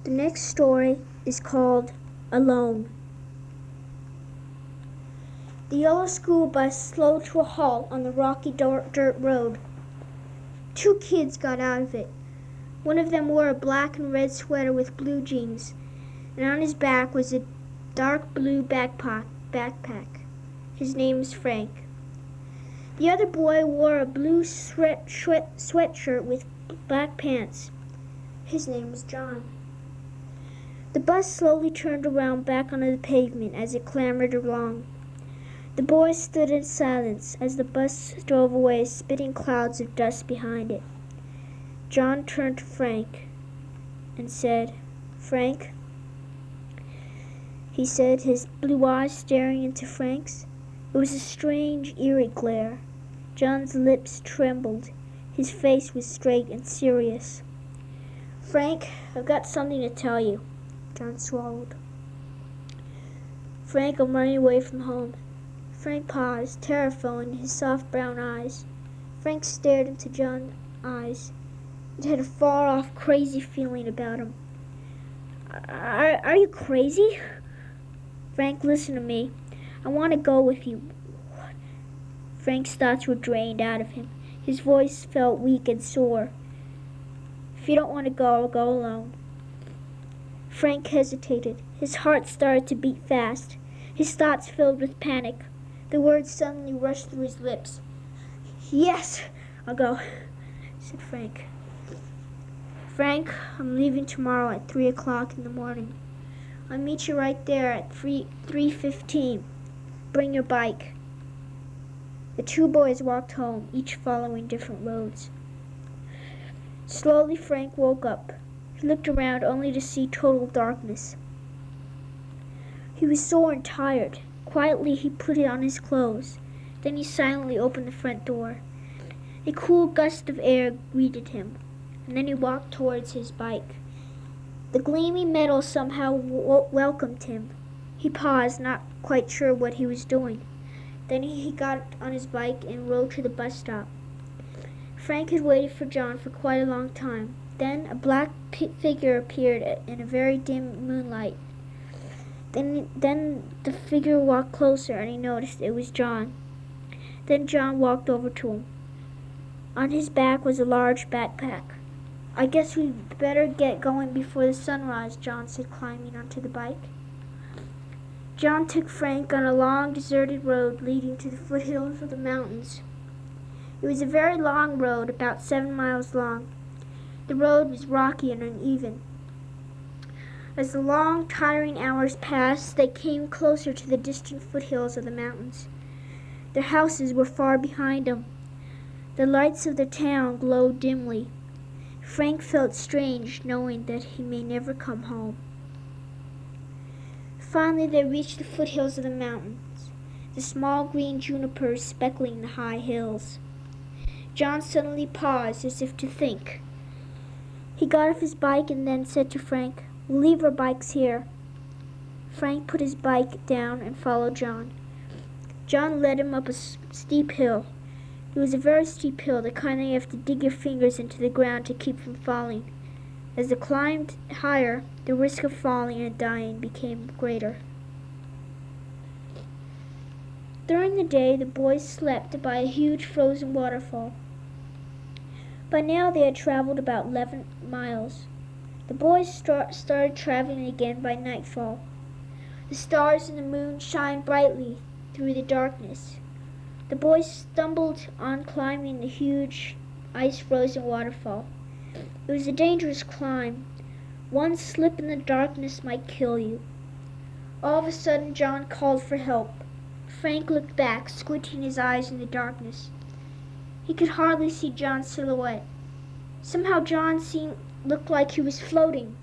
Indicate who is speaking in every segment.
Speaker 1: The next story is called Alone. The yellow school bus slowed to a halt on the rocky dirt road. Two kids got out of it. One of them wore a black and red sweater with blue jeans, and on his back was a dark blue backpack. His name was Frank. The other boy wore a blue sweatshirt with black pants. His name was John. The bus slowly turned around back onto the pavement as it clambered along. The boys stood in silence as the bus drove away, spitting clouds of dust behind it. John turned to Frank and said, "Frank," he said, his blue eyes staring into Frank's. It was a strange, eerie glare. John's lips trembled. His face was straight and serious. "Frank, I've got something to tell you." John swallowed. "Frank, I'm running away from home." Frank paused, terror filling his soft brown eyes. Frank stared into John's eyes. It had a far-off, crazy feeling about him. Are you crazy?" "Frank, listen to me. I want to go with you." Frank's thoughts were drained out of him. His voice felt weak and sore. "If you don't want to go, I'll go alone." Frank hesitated. His heart started to beat fast. His thoughts filled with panic. The words suddenly rushed through his lips. "Yes, I'll go," said Frank. "Frank, I'm leaving tomorrow at 3 o'clock in the morning. I'll meet you right there at 3:15. Bring your bike." The two boys walked home, each following different roads. Slowly Frank woke up. He looked around only to see total darkness. He was sore and tired. Quietly he put on his clothes. Then he silently opened the front door. A cool gust of air greeted him, and then he walked towards his bike. The gleaming metal somehow welcomed him. He paused, not quite sure what he was doing. Then he got on his bike and rode to the bus stop. Frank had waited for John for quite a long time. Then a black figure appeared in a very dim moonlight. Then the figure walked closer, and he noticed it was John. Then John walked over to him. On his back was a large backpack. "I guess we'd better get going before the sunrise," John said, climbing onto the bike. John took Frank on a long, deserted road leading to the foothills of the mountains. It was a very long road, about 7 miles long. The road was rocky and uneven. As the long, tiring hours passed, they came closer to the distant foothills of the mountains. Their houses were far behind them. The lights of the town glowed dimly. Frank felt strange, knowing that he may never come home. Finally they reached the foothills of the mountains, the small green junipers speckling the high hills. John suddenly paused, as if to think. He got off his bike and then said to Frank, "We'll leave our bikes here." Frank put his bike down and followed John. John led him up a steep hill. It was a very steep hill, the kind that you have to dig your fingers into the ground to keep from falling. As they climbed higher, the risk of falling and dying became greater. During the day, the boys slept by a huge frozen waterfall. By now they had traveled about 11 miles. The boys started traveling again by nightfall. The stars and the moon shined brightly through the darkness. The boys stumbled on climbing the huge ice-frozen waterfall. It was a dangerous climb. One slip in the darkness might kill you. All of a sudden, John called for help. Frank looked back, squinting his eyes in the darkness. He could hardly see John's silhouette. Somehow John looked like he was floating,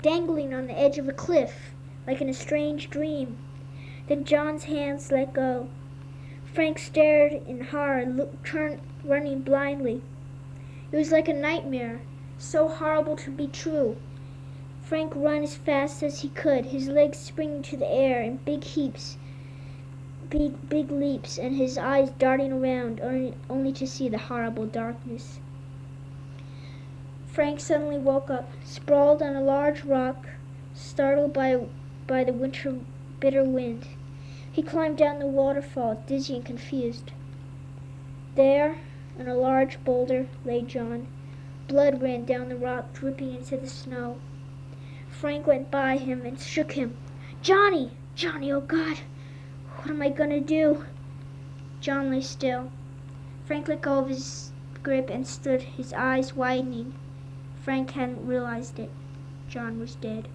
Speaker 1: dangling on the edge of a cliff, like in a strange dream. Then John's hands let go. Frank stared in horror, turned running blindly. It was like a nightmare, so horrible to be true. Frank ran as fast as he could, his legs springing to the air in big leaps, and his eyes darting around only to see the horrible darkness. Frank suddenly woke up, sprawled on a large rock, startled by the winter bitter wind. He climbed down the waterfall, dizzy and confused. There, on a large boulder, lay John. Blood ran down the rock, dripping into the snow. Frank went by him and shook him. "Johnny! Johnny, oh God! What am I going to do?" John lay still. Frank let go of his grip and stood, his eyes widening. Frank hadn't realized it. John was dead.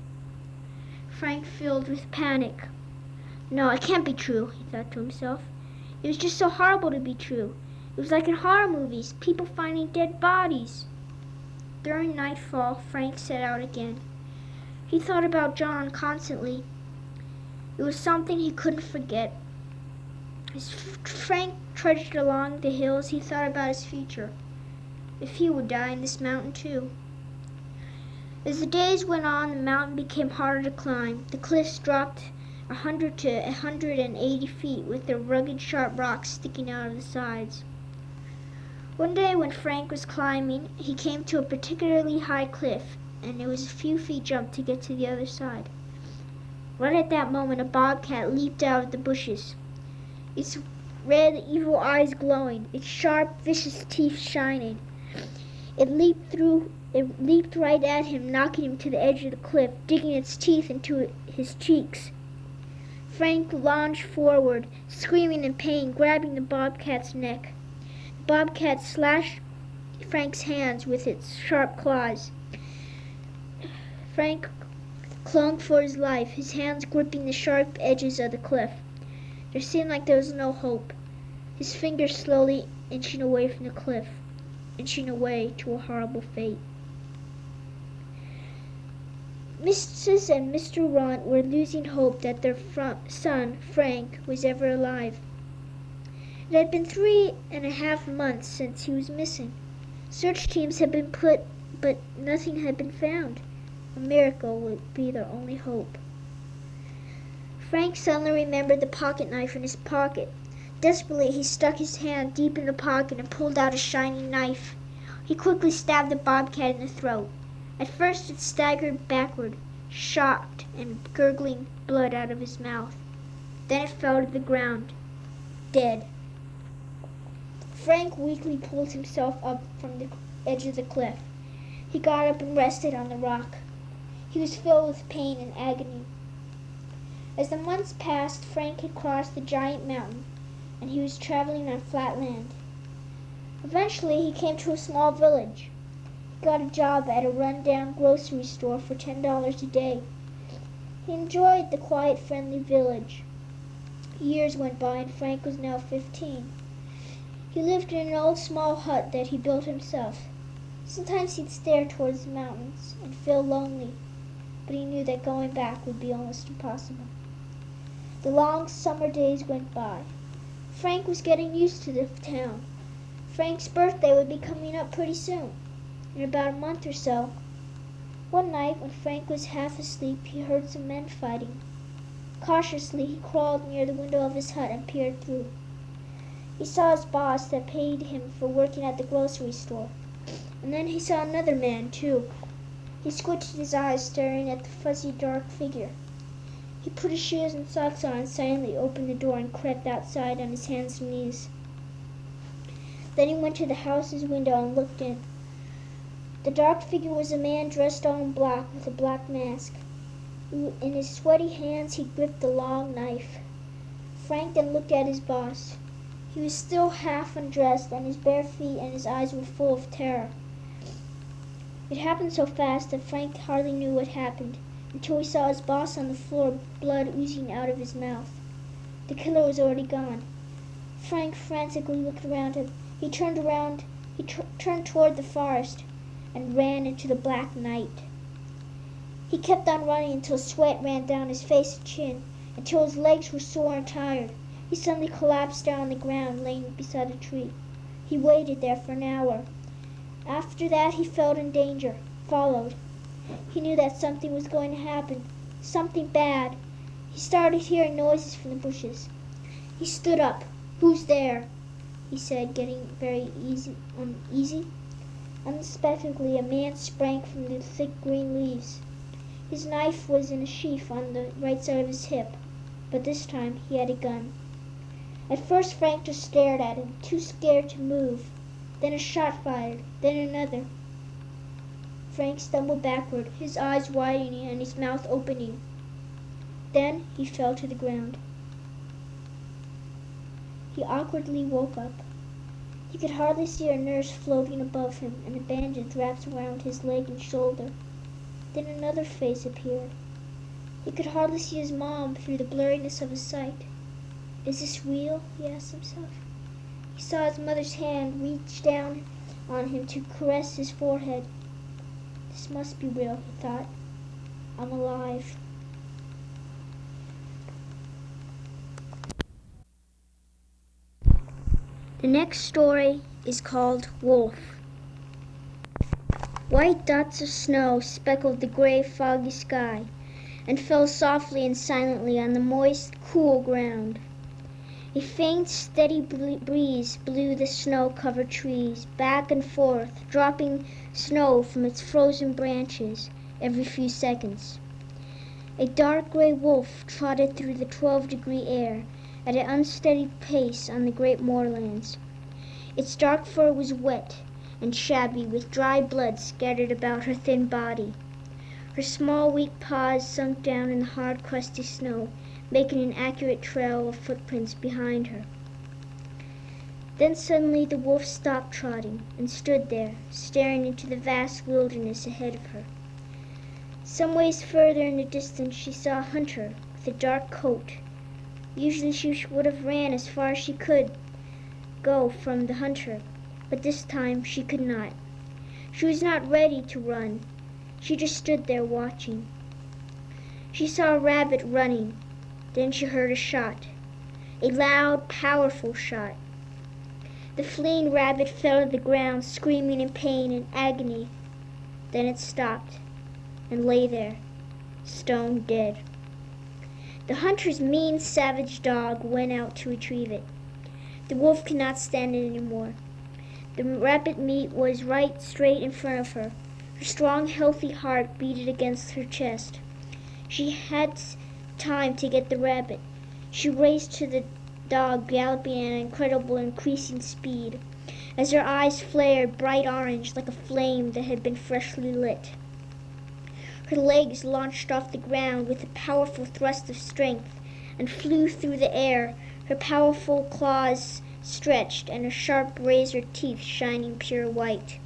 Speaker 1: Frank filled with panic. "No, it can't be true," he thought to himself. It was just so horrible to be true. It was like in horror movies, people finding dead bodies. During nightfall, Frank set out again. He thought about John constantly. It was something he couldn't forget. As Frank trudged along the hills, he thought about his future. If he would die in this mountain too. As the days went on, the mountain became harder to climb. The cliffs dropped 100 to 180 feet with their rugged, sharp rocks sticking out of the sides. One day when Frank was climbing, he came to a particularly high cliff, and it was a few feet jump to get to the other side. Right at that moment, a bobcat leaped out of the bushes, its red, evil eyes glowing, its sharp, vicious teeth shining. It leaped right at him, knocking him to the edge of the cliff, digging its teeth into his cheeks. Frank lunged forward, screaming in pain, grabbing the bobcat's neck. The bobcat slashed Frank's hands with its sharp claws. Frank clung for his life, his hands gripping the sharp edges of the cliff. There seemed like there was no hope. His fingers slowly inching away from the cliff, inching away to a horrible fate. Mrs. and Mr. Runt were losing hope that their son, Frank, was ever alive. It had been 3.5 months since he was missing. Search teams had been put, but nothing had been found. A miracle would be their only hope. Frank suddenly remembered the pocket knife in his pocket. Desperately, he stuck his hand deep in the pocket and pulled out a shining knife. He quickly stabbed the bobcat in the throat. At first it staggered backward, shocked and gurgling blood out of his mouth. Then it fell to the ground, dead. Frank weakly pulled himself up from the edge of the cliff. He got up and rested on the rock. He was filled with pain and agony. As the months passed, Frank had crossed the giant mountain, and he was traveling on flat land. Eventually, he came to a small village. He got a job at a run-down grocery store for $10 a day. He enjoyed the quiet, friendly village. Years went by, and Frank was now 15. He lived in an old small hut that he built himself. Sometimes he'd stare towards the mountains and feel lonely, but he knew that going back would be almost impossible. The long summer days went by. Frank was getting used to the town. Frank's birthday would be coming up pretty soon, in about a month or so. One night, when Frank was half asleep, he heard some men fighting. Cautiously, he crawled near the window of his hut and peered through. He saw his boss that paid him for working at the grocery store. And then he saw another man, too. He squinted his eyes, staring at the fuzzy, dark figure. He put his shoes and socks on and silently opened the door and crept outside on his hands and knees. Then he went to the house's window and looked in. The dark figure was a man dressed all in black with a black mask. In his sweaty hands he gripped a long knife. Frank then looked at his boss. He was still half undressed, and his bare feet and his eyes were full of terror. It happened so fast that Frank hardly knew what happened, until he saw his boss on the floor, blood oozing out of his mouth. The killer was already gone. Frank frantically looked around him. He turned toward the forest and ran into the black night. He kept on running until sweat ran down his face and chin, until his legs were sore and tired. He suddenly collapsed down on the ground, laying beside a tree. He waited there for an hour. After that, he felt in danger, followed. He knew that something was going to happen, something bad. He started hearing noises from the bushes. He stood up. "Who's there?" he said, getting very uneasy. Unexpectedly, a man sprang from the thick green leaves. His knife was in a sheath on the right side of his hip, but this time he had a gun. At first Frank just stared at him, too scared to move. Then a shot fired, then another. Frank stumbled backward, his eyes widening and his mouth opening. Then he fell to the ground. He awkwardly woke up. He could hardly see a nurse floating above him and a bandage wrapped around his leg and shoulder. Then another face appeared. He could hardly see his mom through the blurriness of his sight. Is this real? He asked himself. He saw his mother's hand reach down on him to caress his forehead. This must be real, he thought. I'm alive. The next story is called Wolf. White dots of snow speckled the gray, foggy sky and fell softly and silently on the moist, cool ground. A faint, steady breeze blew the snow-covered trees back and forth, dropping snow from its frozen branches every few seconds. A dark gray wolf trotted through the 12-degree air at an unsteady pace on the great moorlands. Its dark fur was wet and shabby, with dry blood scattered about her thin body. Her small, weak paws sunk down in the hard, crusty snow, making an accurate trail of footprints behind her. Then suddenly the wolf stopped trotting and stood there, staring into the vast wilderness ahead of her. Some ways further in the distance she saw a hunter with a dark coat. Usually she would have ran as far as she could go from the hunter, but this time she could not. She was not ready to run. She just stood there watching. She saw a rabbit running. Then she heard a shot, a loud, powerful shot. The fleeing rabbit fell to the ground, screaming in pain and agony. Then it stopped and lay there, stone dead. The hunter's mean, savage dog went out to retrieve it. The wolf could not stand it anymore. The rabbit meat was right straight in front of her. Her strong, healthy heart beat against her chest. She had time to get the rabbit. She raced to the dog, galloping at an incredible increasing speed, as her eyes flared bright orange like a flame that had been freshly lit. Her legs launched off the ground with a powerful thrust of strength and flew through the air, her powerful claws stretched and her sharp razor teeth shining pure white,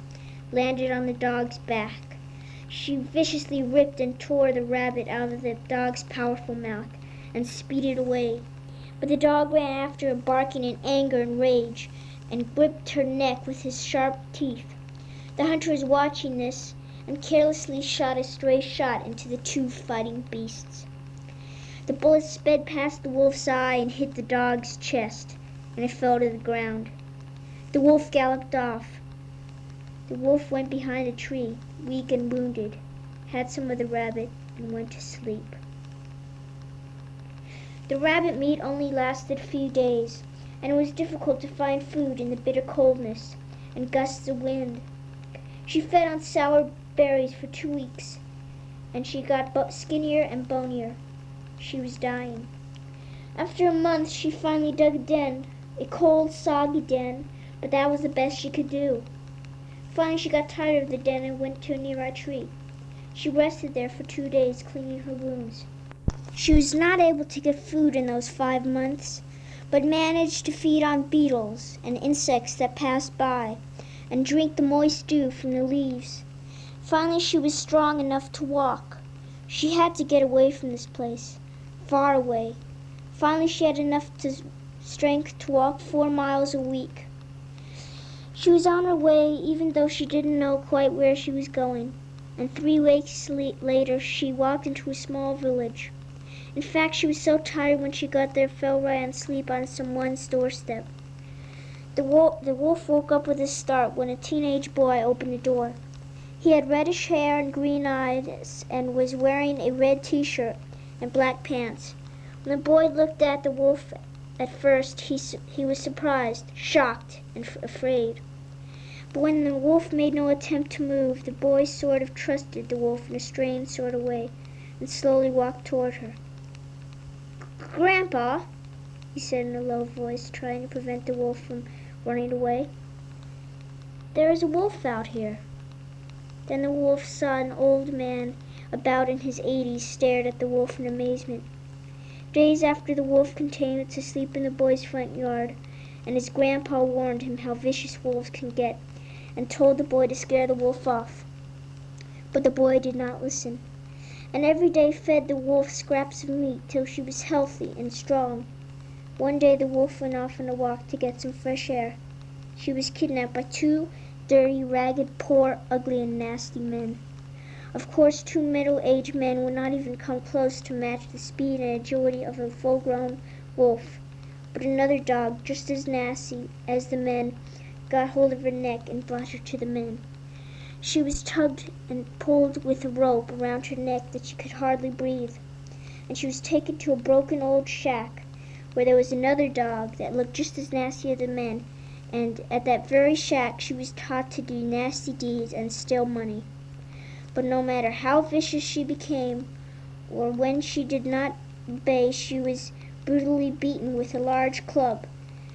Speaker 1: landed on the dog's back. She viciously ripped and tore the rabbit out of the dog's powerful mouth and speeded away. But the dog ran after her, barking in anger and rage, and gripped her neck with his sharp teeth. The hunter was watching this and carelessly shot a stray shot into the two fighting beasts. The bullet sped past the wolf's eye and hit the dog's chest, and it fell to the ground. The wolf galloped off. The wolf went behind a tree, weak and wounded, had some of the rabbit, and went to sleep. The rabbit meat only lasted a few days, and it was difficult to find food in the bitter coldness and gusts of wind. She fed on sour berries for 2 weeks, and she got skinnier and bonier. She was dying. After a month, she finally dug a den, a cold, soggy den, but that was the best she could do. Finally, she got tired of the den and went to a nearby tree. She rested there for 2 days, cleaning her wounds. She was not able to get food in those 5 months, but managed to feed on beetles and insects that passed by, and drink the moist dew from the leaves. Finally, she was strong enough to walk. She had to get away from this place, far away. Finally, she had enough strength to walk 4 miles a week. She was on her way, even though she didn't know quite where she was going, and 3 weeks later she walked into a small village. In fact, she was so tired when she got there, fell right asleep on someone's doorstep. The wolf woke up with a start when a teenage boy opened the door. He had reddish hair and green eyes and was wearing a red t-shirt and black pants. When the boy looked at the wolf at first, he was surprised, shocked, and afraid. But when the wolf made no attempt to move, the boy sort of trusted the wolf in a strange sort of way, and slowly walked toward her. "Grandpa," he said in a low voice, trying to prevent the wolf from running away, "there is a wolf out here." Then the wolf saw an old man about in his 80s stared at the wolf in amazement. Days after, the wolf continued to sleep in the boy's front yard, and his grandpa warned him how vicious wolves can get, and told the boy to scare the wolf off. But the boy did not listen, and every day fed the wolf scraps of meat till she was healthy and strong. One day the wolf went off on a walk to get some fresh air. She was kidnapped by 2 dirty, ragged, poor, ugly, and nasty men. Of course, 2 middle-aged men would not even come close to match the speed and agility of a full-grown wolf. But another dog, just as nasty as the men, got hold of her neck and brought her to the men. She was tugged and pulled with a rope around her neck that she could hardly breathe, and she was taken to a broken old shack where there was another dog that looked just as nasty as the men, and at that very shack she was taught to do nasty deeds and steal money. But no matter how vicious she became, or when she did not obey, she was brutally beaten with a large club,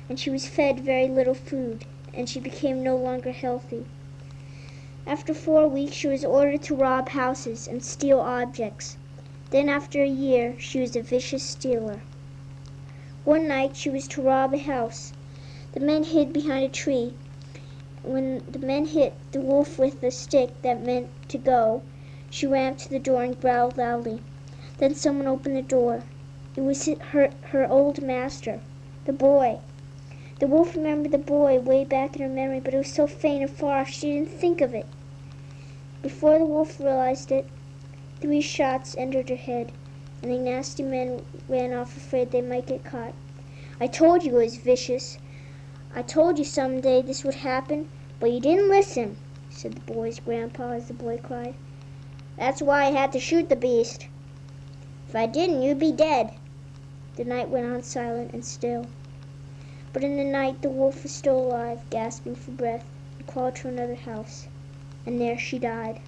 Speaker 1: and she was fed very little food, and she became no longer healthy. After 4 weeks, she was ordered to rob houses and steal objects. Then after a year, she was a vicious stealer. One night, she was to rob a house. The men hid behind a tree. When the men hit the wolf with the stick that meant to go, she ran up to the door and growled loudly. Then someone opened the door. It was her old master, the boy. The wolf remembered the boy way back in her memory, but it was so faint and far off she didn't think of it. Before the wolf realized it, 3 shots entered her head, and the nasty men ran off afraid they might get caught. "I told you it was vicious. I told you someday this would happen, but you didn't listen," said the boy's grandpa as the boy cried. "That's why I had to shoot the beast. If I didn't, you'd be dead." The night went on silent and still. But in the night the wolf was still alive, gasping for breath, and crawled to another house, and there she died.